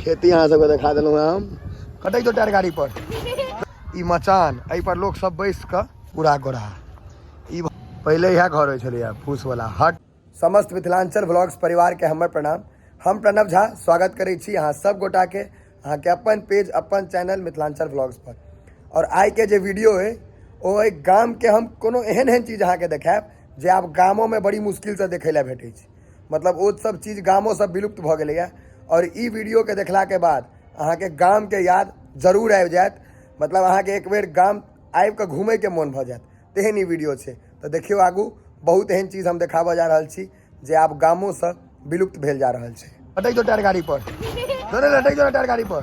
खेती अहाँ सबके देखा देलहुँ हम कटै तो टायर गाड़ी पर ई मचान एहि पर लोग सब बैस कऽ पूरा गोरा ई पहले यह घर होइ छलैया फूस वाला हट। समस्त मिथिलांचल व्लॉग्स परिवार के हमर प्रणाम। हम प्रणव झा स्वागत करै छी अहाँ सब गोटा के अहाँ के अपन पेज अपन चैनल मिथिलांचल व्लॉग्स पर। और आइ के जे वीडियो है ओ गाम के हम कोनो एहन एहन चीज अहाँ के देखायब जे आब गामों में बड़ी मुश्किल से देखे ला भेटै छै। मतलब वो सब चीज गामों सब विलुप्त भ गेलैया और ई वीडियो के देखला के बाद अहाँ के गाम के याद जरूर आबि जायत। मतलब अहाँ के एक बेर गाम आबि के घूमे के मन भ जायत तेहन ई वीडियो छै। तो देखियो आगू बहुत एहन चीज हम देखाबऽ जा रहल छी जे आब गामों से विलुप्त भेल जा रहल छै। हटै जो टायर गाड़ी पर जोरे हटै जो टायर गाड़ी पर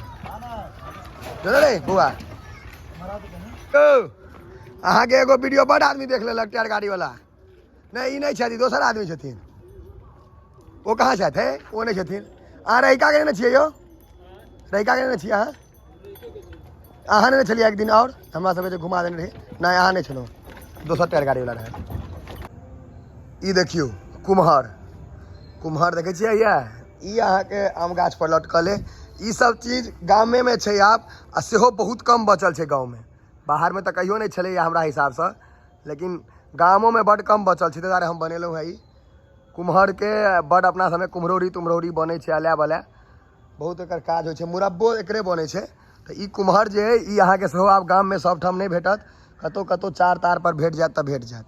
जोरे रे बुआ अहाँ के एगो वीडियो बड़ आदमी देख लेलक टायर गाड़ी वाला। नहीं ई नहीं छथि दोसर आदमी छथिन। वो कहाँ छथि है वो नहीं छथिन। अहाँ रहिका के नहीं छियै यौ रहिका के नहीं छियै अहाँ अहाँ नहीं छलियै एक दिन और हमरा सबके जे घुमा देने रही नहीं अहाँ नहीं छलहुँ दोसर टायर गाड़ी वाला रहे। ई देखियो कुम्हर कुम्हर देखे छियै ई अहाँ के आम गाछ पर लटकल है। ई सब चीज गामे में छै आब आ सेहो बहुत कम बचल छै गाँव में। बाहर में तो कहियो नहीं छलै हमरा हिसाब से लेकिन गामों में बड़ कम बचल छै। ताहि दुआरे हम बनेलहुँ है ई कुम्हर के बड़ अपना समय कुम्हरौरी तुम्हरौरी बनै छै अलाय बलाय बहुत एकर काज होइ छै। मुरब्बो एकरे बनै छै। तो ई कुम्हर जे है ई अहाँ के सेहो आब गाम में सब ठाम नहीं भेटत कतौ कतौ चार तार पर भेट जायत तऽ भेट जायत।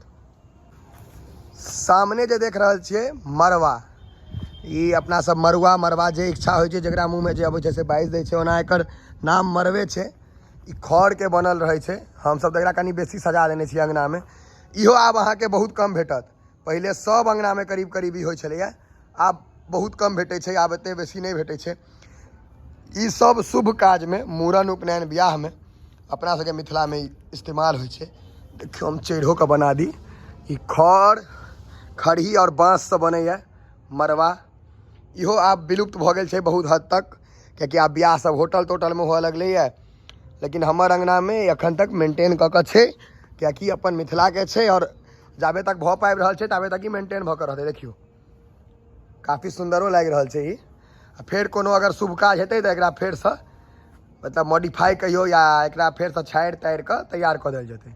सामने जे देख रहल छियै मरवा ई अपना सब मरुआ मरवा जे इच्छा होइ छै जकरा मुँह में जे अबै छै से बाजि दै छै। ओना एकर नाम मरवे छै। ई खड़ के बनल रहै छै। हमसब एकरा कनी बेसी सजा देने छी अंगना में। इहो आब अहाँ के बहुत कम भेटत। पहले सब अंगना में करीब करीब ई होइ छलैया आब बहुत कम भेटै छै। आब एते बेसी नहीं भेटै छै। ई सब शुभ काज में मूड़न उपनयन बियाह में अपना सबके मिथिला में इस्तेमाल होइ छै। देखियो हम चढ़ो के बना दी ई खड़ खड़ही और बाँस से बनैया मरवा। इहो आब विलुप्त भ गेल छै बहुत हद तक कियाकि आब बियाह सब होटल तोटल में हुआ लगलैया। लेकिन हमर अंगना में एखन तक मेंटेन कऽ के छै कियाकि अपन मिथिला के छै और जाबे तक भऽ पाबि रहल छै ताबे तक ही मेंटेन भऽ के रहतै। देखियो काफ़ी सुंदरो लागि रहल छै ई। फेर कोनो अगर शुभ काज हेतै तऽ एकरा फेर से मतलब मॉडिफाई कहियो या एकरा फेर से छाड़ि ताड़ि कऽ तैयार कऽ देल जेतै।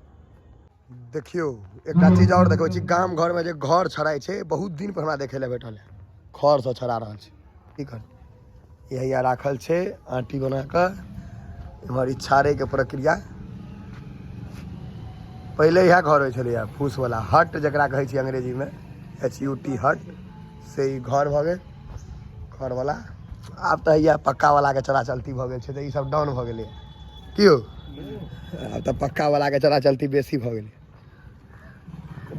देखियो एकटा चीज और देखै छी गाम घर में जे घर छड़ाई छै बहुत दिन पर हमरा देखे ला भेटल है खड़ से छड़ा रहल छै। की कर यही राखल छै आँटी बना कऽ इम्हर ई छाड़े के प्रक्रिया। पहले यह घर होइ छलैया फूस वाला हट जकरा कहै छी अंग्रेजी में HUT हट से ई घर भऽ गेल खड़ वाला। आब तऽ यह पक्का वाला के चला चलती भऽ गेल छै तऽ ई सब डाउन भऽ गेलै की यौ आब तऽ पक्का वाला के चला चलती बेसी भऽ गेलै।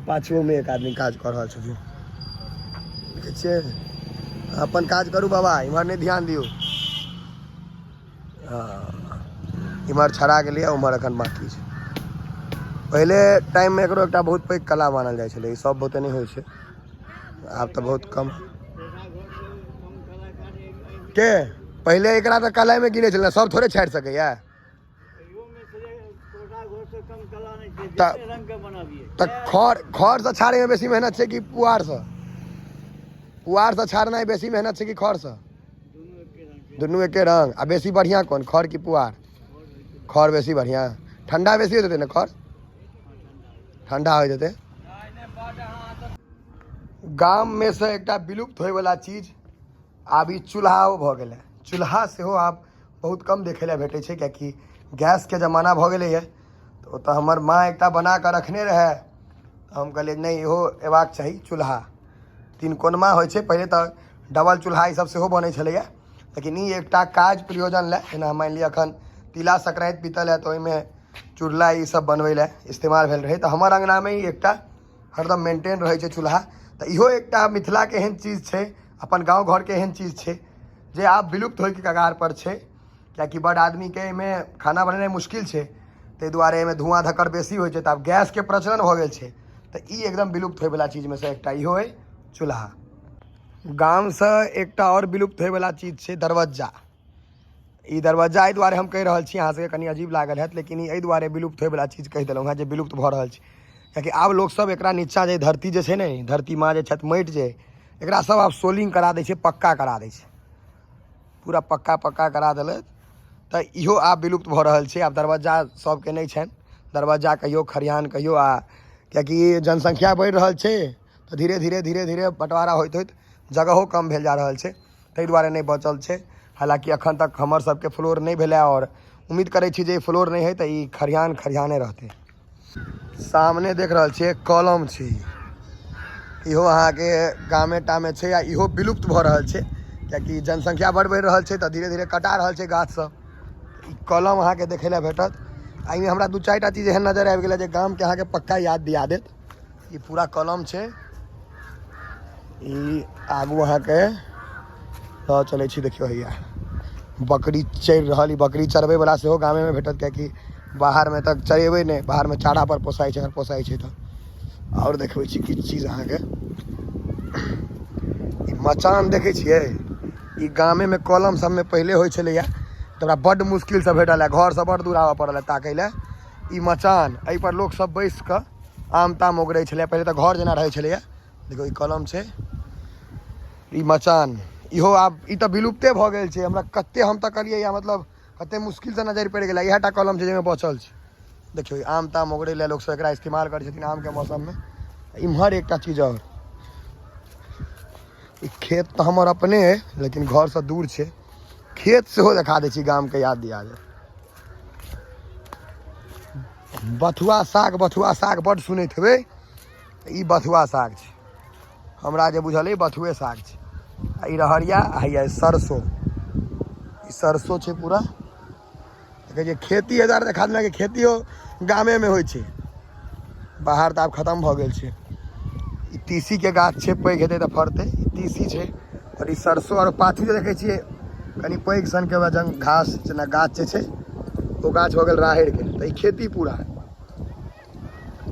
पाछुओ में एक आदमी काज कऽ रहल छथिन देखै छियै। अपन काज करू बाबा इम्हर नहीं ध्यान दियौ। इम्हर छड़ा गेलै उम्हर एखन बाकी छै। पहले टाइम में एकरो एकटा बहुत पैघ कला मानल जाइ छलै। ई सब बहुते नहीं होइ छै आब तऽ बहुत कम के पहले एकरा तऽ कला में गिने छलै सब थोड़े छाड़ि सकैया। तऽ खड़ से छाड़े में बेसी मेहनत छै कि पुआर से छाड़ना बेसी मेहनत छै कि खड़ से दुनू एके रंग। आ बेसी बढ़िया कौन खड़ कि पुआर। खड़ बेसी बढ़िया ठंडा बेसी होते ना खड़ ठंडा हो जेतै। गाम में से एकटा विलुप्त होय वाला चीज आब ई चूल्हा भऽ गेलै। चूल्हा सेहो आब बहुत कम देखे ला भेटै छै कियाकि गैस के जमाना भऽ गेलैया। तऽ ओतऽ हमर माँ एकटा बना कऽ रखने रहै हम कहलियै नहीं इहो एबाक चाही चूल्हा। तीन कोनमा होइ छै पहले तऽ डबल चूल्हा ई सब सेहो बनै छलैया लेकिन ई एकटा काज प्रयोजन ला जेना मानि लिअ एखन तिला संक्रांति बीतल है तो ओहिमे चूल्हा ई सब बनबै ला इस्तेमाल भेल रहै। तऽ हमर अंगना में ही एकटा हरदम मेंटेन रहै छै चूल्हा। तऽ इहो एकटा मिथिला के एहन चीज छै अपन गाँव घर के एहन चीज छै जे आब विलुप्त होय के कगार पर छै कियाकि बड़ आदमी के एहिमे खाना बनेनाइ मुश्किल छै। ताहि दुआरे एहिमे धुआं धक्कर बेसी होइ छै तऽ आब गैस के प्रचलन भऽ गेल छै। तऽ ई एकदम विलुप्त होय वाला चीज में से एकटा इहो है चूल्हा। गाम से एकटा और विलुप्त होय वाला चीज छै दरवज्जा। ई दरवज्जा एहि दुआरे हम कहि रहल छी अहाँ सबके कनी अजीब लागल हैत लेकिन ई एहि दुआरे विलुप्त होय वाला चीज कहि देलहुँ जे विलुप्त भऽ रहल छै कियाकि आब लोग सब एकरा नीचा जे धरती जे छै ने धरती माँ जे छथि माटि जे एकरा सब आब सोलिंग करा दै छै पक्का करा दै छै। पूरा पक्का करा दिले तो इहो आब विलुप्त भऽ रहल छै। आब दरवाजा सबके नहीं छनि, दरवाजा कहियो खरिहान कहियो कियाकि जनसंख्या बढ़ि रहल छै तो धीरे धीरे बंटवारा होइत जगहो कम भेल जा रहल छै, ताहि दुआरे नहीं बचल छै। हालांकि अखन तक हमर सबके फ्लोर नहीं भेलै और उम्मीद करै छी जे फ्लोर नहीं है तो ई खरिहाने रहतै। सामने देख रहल छियै कलम छै, इहो अहाँके गामे टामे छै आ इहो विलुप्त भऽ रहल छै कियाकि जनसंख्या बढ़ि रहल छै तो धीरे धीरे कटा रहल छै गाछ सब। ई कलम अहाँके देखे ला भेटत। एहिमे हमरा 2-4टा चीज एहन नजर आबि गेलै जे गामके अहाँके पक्का याद दिया देत। ई पूरा कलम छै, ई आगू अहाँके लऽ चलै छी, देखियो हैया बकरी चरि रहल। ई बकरी चरबै वाला सेहो गामे में भेटत कियाकि बाहर में तक चरेबै नहीं, बाहर में चारा पर पोसाइ छै, अगर पोसाइ छै तो। और देखबै छी किछु चीज अहाँके मचान देखै छियै, ई गामे में कलम सब में पहले होइ छलैया तो हमरा बड्ड मुश्किल से भेटल है, घर से बड़ दूर आबऽ पड़ल है ताकै ले। ई मचान एहि पर लोग सब बैस कऽ आम ताम ओगरै छलै, पहले तो घर जेना रहै छलैया। देखो ई कलम छै, ई मचान इहो आब ई तो विलुप्ते भऽ गेल छै। हमरा कते हम तऽ कहलियै या मतलब कते मुश्किल से नजर पड़ि गेलै, इएहटा कलम छै जाहिमे बचल छै। देखियो आम ताम ओगरै ले लोग सब एकरा इस्तेमाल करै छथिन आम के मौसम में। इम्हर एकटा चीज और, ई खेत तो हमर अपने है लेकिन घर से दूर छै, खेत सेहो देखा दै छी गाम के याद दिया दे। बथुआ साग बड्ड सुनैत हेबै, ई बथुआ साग छै, हमरा जे बुझल है बथुए साग छै। आ ई रहरिया आ सरसों, ई सरसों छै पूरा। देखै खेती हजार देखा देना कि खेतियो गामे में होइ छै, बाहर तऽ आब खत्म भऽ गेल छै। ई तीसी के गाछ छै, पैघ हेतै तऽ फड़तै, ई तीसी छै। और ई सरसों और पाछू जे देखै छियै कनि पैघ सन के वजन घास जेना गाछ जे छै ओ गाछ हो गेल राहैर के। तऽ ई खेती पूरा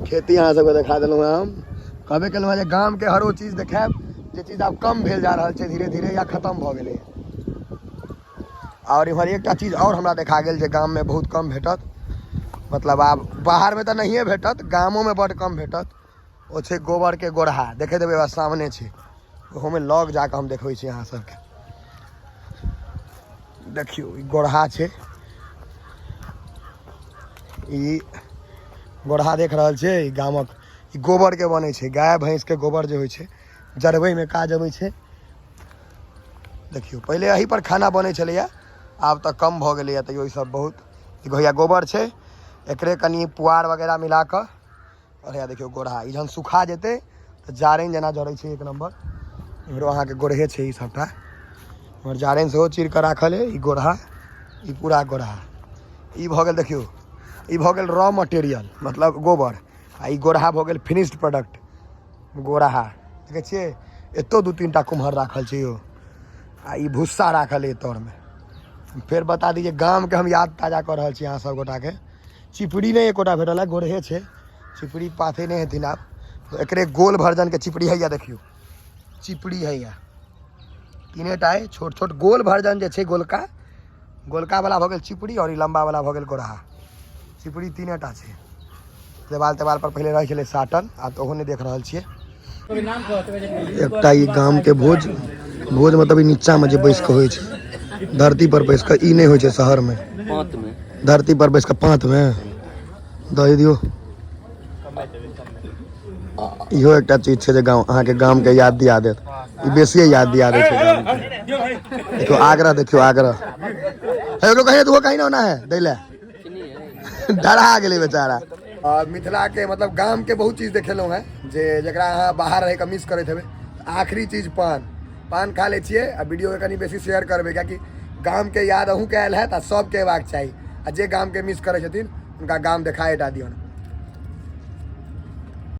खेती अहाँ सबके देखा देलहुँ हैं। हम कहबे केलहुँ हैं जे गाम के हरो चीज देखायब, जे चीज आब कम भेल जा रहल छै धीरे धीरे या खत्म भऽ गेलै। और इम्हर एकटा चीज और हमरा देखा गेल जे गाम में बहुत कम भेटत, मतलब आब बाहर में तो नहिए भेटत, गामों में बड़ कम भेटत। ओ छै गोबर के गोरहा, देखे देबै बस सामने छै, ओहोमे लग जाकऽ हम देखबै छी अहाँ सबके। देखियो ई गोरहा छै, ई गोरहा देख रहल छै, ई गामक ई गोबर के बनै छै, गाय भैंस के गोबर जे होइ छै जरबै में काज अबै छै। देखियो पहले यही पर खाना बनै छलैया, आब तऽ कम भऽ गेलैया, तैयो ई सब बहुत। देखो हैया गोबर छै, एकरे कनि पुआर वगैरह मिला कऽ, और हैया देखियो गोरहा, ई जहन सुखा जेतै तऽ जारनि जेना जरै छै एक नंबर। इम्हरो अहाँके गोरहे छै ई सबटा, इम्हर जारनि सेहो चीर कऽ राखल है। ई गोरहा, ई पूरा गोरहा, ई भऽ गेल देखियो, ई भऽ गेल रॉ मटेरियल मतलब गोबर, आ ई गोरहा भऽ गेल फिनिश्ड प्रोडक्ट गोरहा। देखै छियै एतौ 2-3टा कुम्हर राखल छै यो, आ ई भुस्सा राखल है तर में। फिर बता दीजिए गाम के हम याद ताजा कर रहल छी अहाँ सब गोटा के। चिपड़ी नहीं एकोटा भेटल है, गोरहे छै, चिपड़ी पाथे नहीं हेथिन आब। तो एकरे गोल वर्जन के चिपड़ी है, या देखियो चिपड़ी है, या 3टा है छोट छोट गोल वर्जन जे छै, गोलका वाला भऽ गेल चिपड़ी, और ई लंबा वाला भऽ गेल गोरहा। चिपड़ी 3टा छै, देवाल तेवाल पर पहले रहै छलै साटन, आब तऽ ओहो नहीं देख रहल छियै। एकटा ई गाम के भोज मतलब ई नीचा में जे बैस कऽ होइ छै, धरती पर बैस कऽ, ई नहीं होइ छै शहर में, धरती पर बैस कऽ पाँत में दही दियो। इहो एकटा चीज छै जे गाँव अहाँके गाम के याद दिया देत, ई बेसिए याद दिया दै छै गाम के। देखियो आगरा, देखियो आगरा है, ओकरो कहीं तो कहीं ना होना है दै ले डरा गेलै बेचारा। और मिथिला के मतलब गाम के बहुत चीज देखेलहुँ हैं जे जकरा अहाँ बाहर रह कऽ मिस करैत हेबै। आखिरी चीज पान खा ले छियै, आ वीडियो के कनि बेसी शेयर करबै कियाकि गाम के याद अहूँ के आयल हैत आ सबके अयबाक चाही। आ जे गाम के मिस करै छथिन हुनका गाम देखाएटा दियौन।